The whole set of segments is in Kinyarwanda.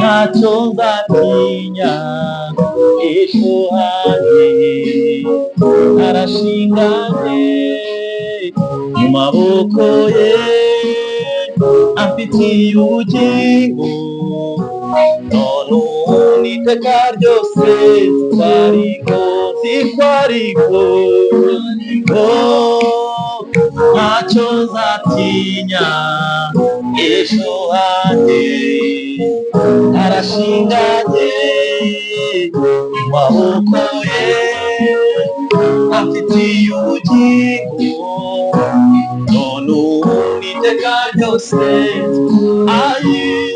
ntacyo nzatinya, ejo hanjye arashinganye mu maboko ye, amfitiye ubugingo none ubu n'iteka ryose, zitwariko ntacyo nzatinya, ejo hanjye arashinganye mu maboko ye, amfitiye ubugingo none ubu n'iteka ryose,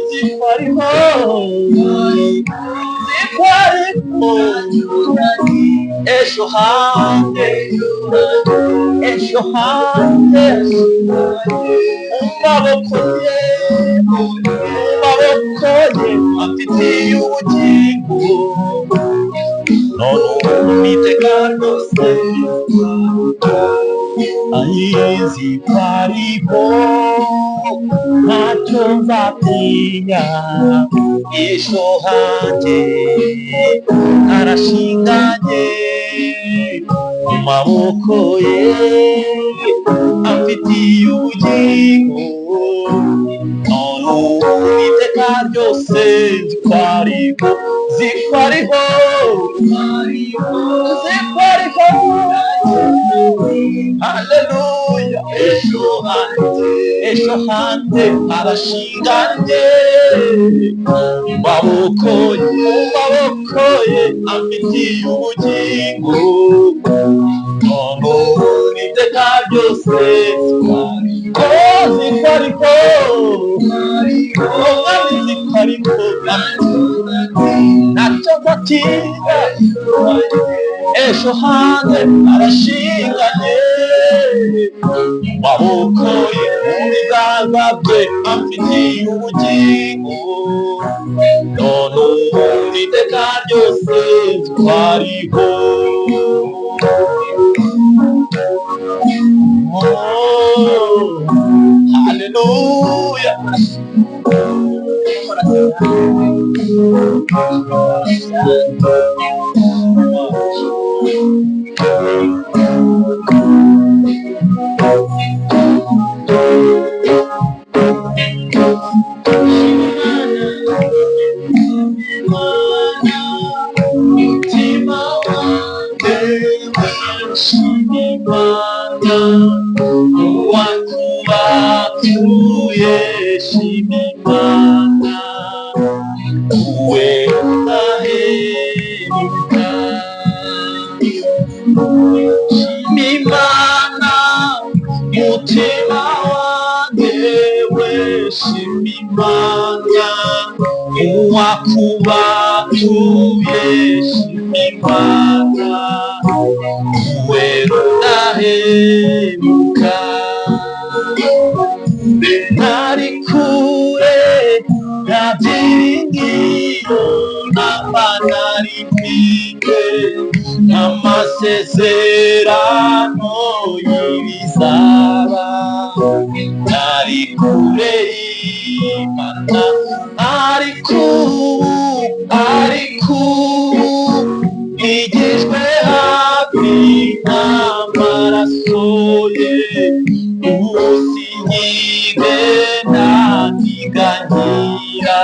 zitwariko ejo hanjye mu maboko ye, amfitiye ubugingo none ubu n'iteka ryose, zitwariko ntacyo nzatinya, ejo hanjye arashinganye mu maboko ye, amfitiye ubugingo none ubu n'iteka ryose, zitwariko haleluya, ejo hanjye arashinganye mu maboko ye, amfitiye ubugingo none ubu n'iteka ryose, zitwariko ntacyo nzatinya, ejo hanjye arashinganye mu maboko ye, mu biganza bye amfitiye ubugingo none ubu n'iteka ryose, zitwariko haleluya. Mutima wanjye wishimye Imana, uwakubatuye shima Imana, uwe udahemuka, shima Imana mutima wanjye we, shima Imana uwakubatuye shima Imana, uwe udahemuka, ntari kure nta byiringiro namba nari mfite, amasezerano y'ibizaba, ntari kure y'Imana, ariko nigijwe hafi n'amaraso ye, ubu sinkigenda ntiganyira,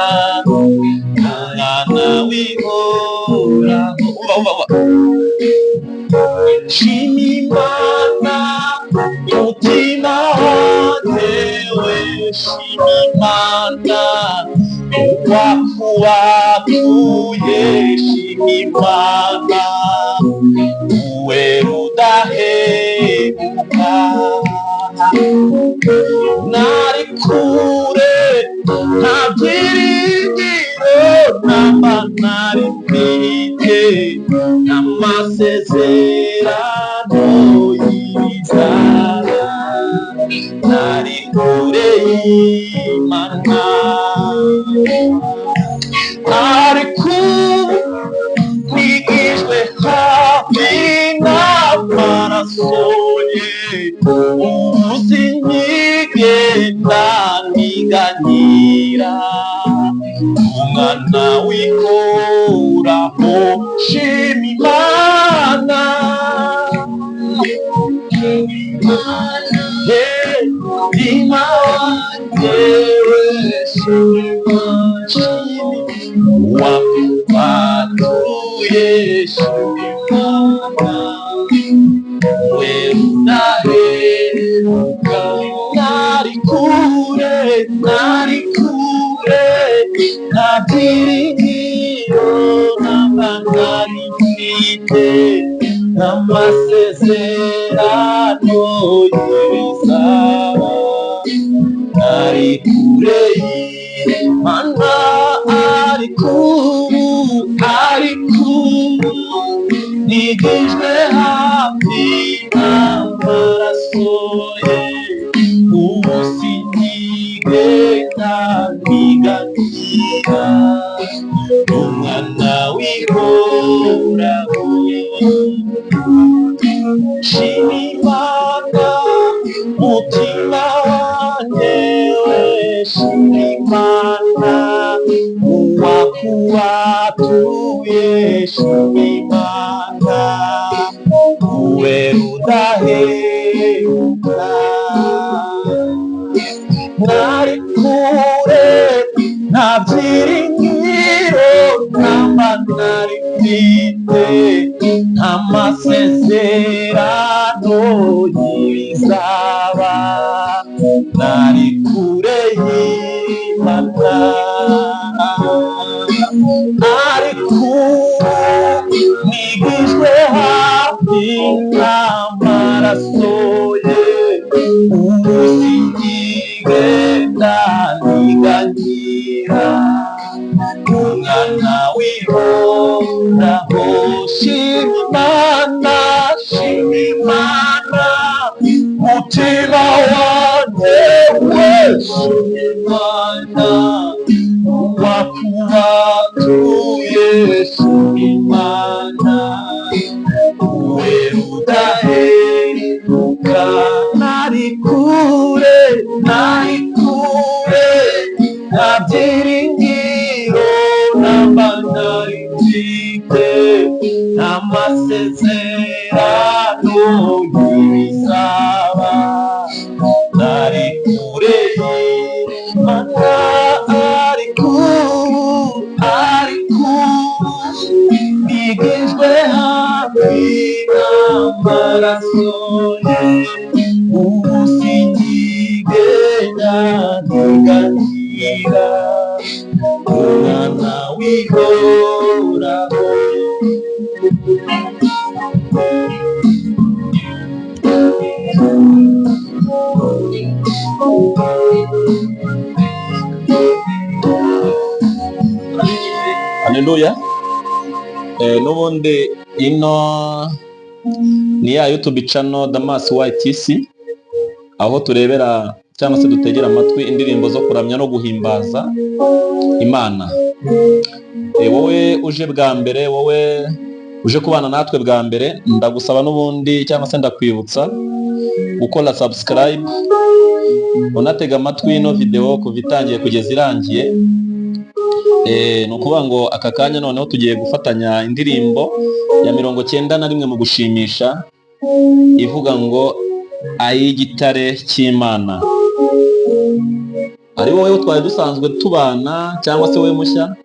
umwana w'ihoraho. Shima Imana mutima wanjye we, shima Imana uwakubatuye shima Imana, uwe udahemuka, nari kure nta byiringiro namba nari mfite, amasezerano y'ibizaba, nari kure y'Imana, ariko nigijwe hafi n'amaraso ye, ubu sinkigenda ntiganyira, umwana w'Uhoraho shima Imana wapatuye shima werudaheruka nari kure nta byiringiro namba nari mfite n'amasezerano y'ibizaba nari kure y'Imana ariko nigijwe hafi n'amaraso ye ubu sinigenda niganyira umwana w'Uhoraho shima Imana mutima wanjye we shima Imana uwakubatuye shima Imana werudaheruka nari kure nta byiringiro namba nari mfite amasezerano y'ibizaba nari kure y'Imana ariko nigijwe hafi n'amaraso ye ubu sinigenda niganyira umwana w'Uhoraho shima Imana mutima wanjye we shima Imana wakubatuye shima Imana werudaheruka nari kure nta byiringiro namba nari mfite n'amasezerano y'ibizaba nari kure y'Imana ariko nigijwe hafi n'amaraso ye ubu sinigenda niganyira umwana w'Uhoraho haleluya. N'ubundi ino ni ya YouTube channel Damas YTC aho turebera cyangwa se dutegera amatwi indirimbo zo kuramya no guhimbaza Imana. Wowe uje bwa mbere, wowe uje kubana natwe bwa mbere, ndagusaba n'ubundi cyangwa se ndakwibutsa gukora subscribe, unatega amatwi ino video kuva itangiye kugeza irangiye. Ni ukuvuga ngo aka kanya noneho tugiye gufatanya indirimbo ya 91 mu gushimisha ivuga ngo ay'igitare cy'Imana. Ari wowe twari dusanzwe tubana cyangwa se wowe mushya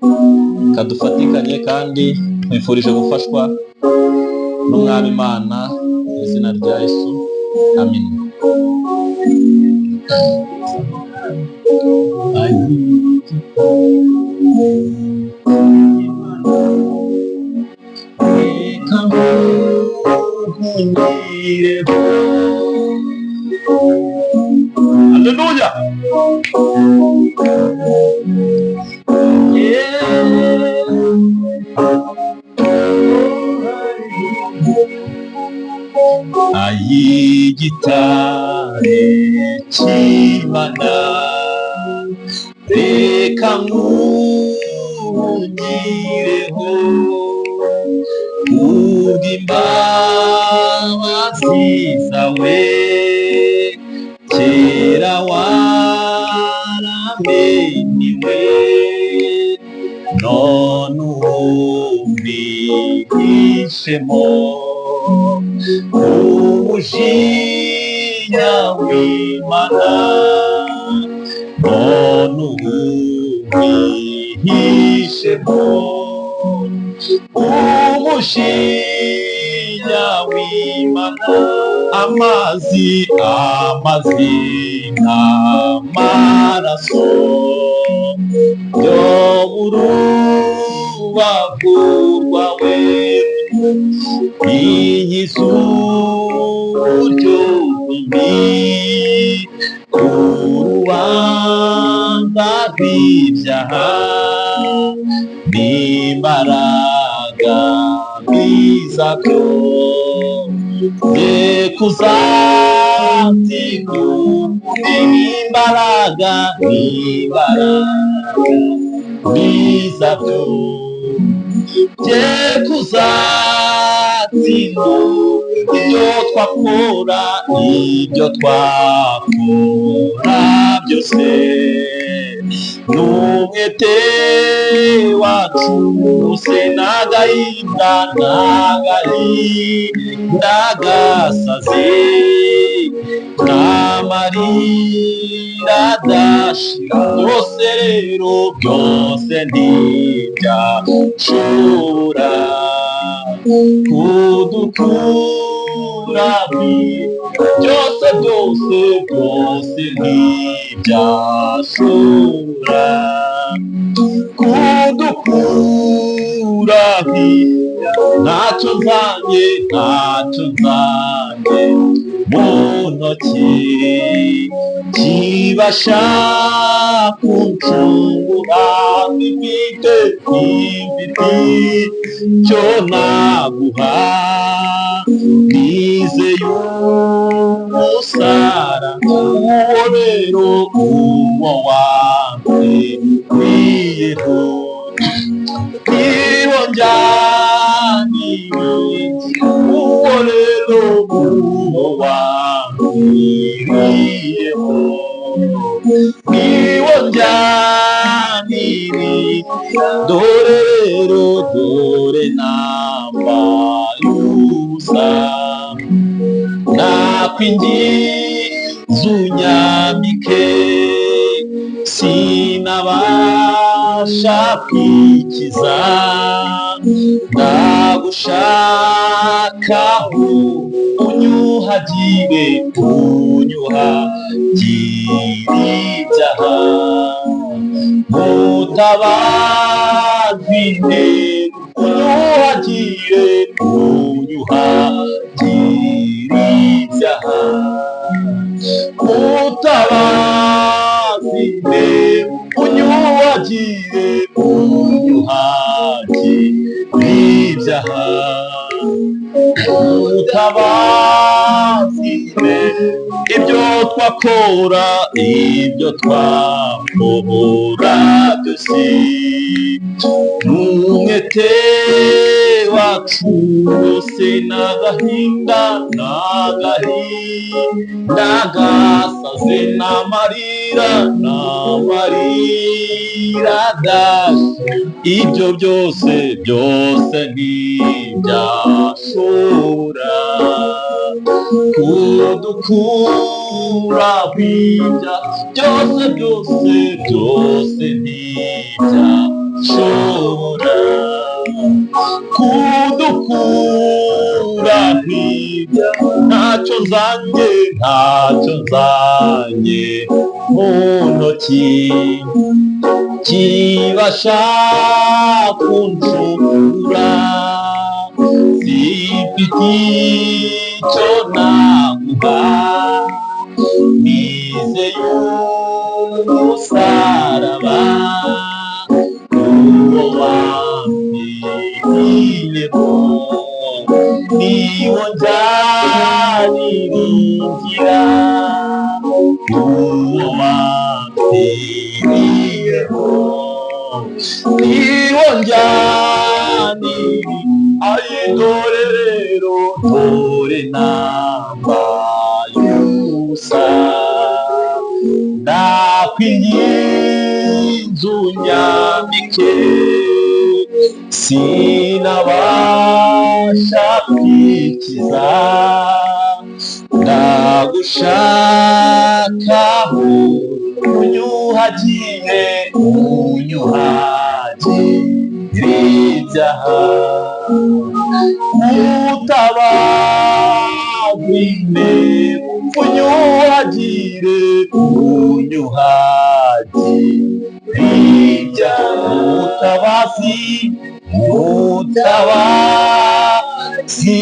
kadufatikanye kandi twifurije gufashwa n'Umwami Imana mu izina rya Yesu, amen. Hallelujah. Ay'igitare cy'Imana reka nkungireho kubw'imbabazi zawe kera warameniwe wihishemo umujinya w'Imana, none ubu wihishemo umujinya w'Imana. Amazi n'amaraso byo mu rubavu rwawe, bigize uburyo mbi urubanza rw'ibyaha n'imbaraga bizabyo, kuzatinya imbaraga bizabyo, kuzatinya ibyo twakora byose, n'umwete wacu wose n'agahinda gasaze, n'amarira adashira, byose rero byose ntibyashobora kudukura, byose ntibyashobora kudukura, ntacyo nzanye mu ntoki kibasha kuncungura, n'ibite cyo naguha, nizeye umusaraba, uwo rero uwo wampfiriyeho, niwo njyanira, uwo rero uwo wampfiriyeho, niwo njyanira. Dore rero nambaye ubusa, nakwingiza unyambike, sinabasha kwikiza, ndagushakaho unyuhagire ibyaha, mutabazi unyuhagire ibyaha, mutabazi unyuhagire ibyaha, mutabazi ibyo twakora byose, n'umwete wacu wose n'agahinda gasaze, n'amarira adashira, ibyo byose ntibyashobora kudukura kw'ibyaha, byose ntibyashobora kudukura kw'ibyaha, ntacyo nzanye mu ntoki kibasha kuncungura, sifite icyo naguha, nizeye umusaraba, uwo wampfiriyeho, niwo nzaniringira, uwo wampfiriyeho, niwo njyanira. Dore rero nambaye ubusa, ndakwinginze unyambike, sinabasha mukiza ndagushaka unyuhagire unyuhagire ibyaha utabagwine unyuhagire unyuhagire ibyaha mutabazi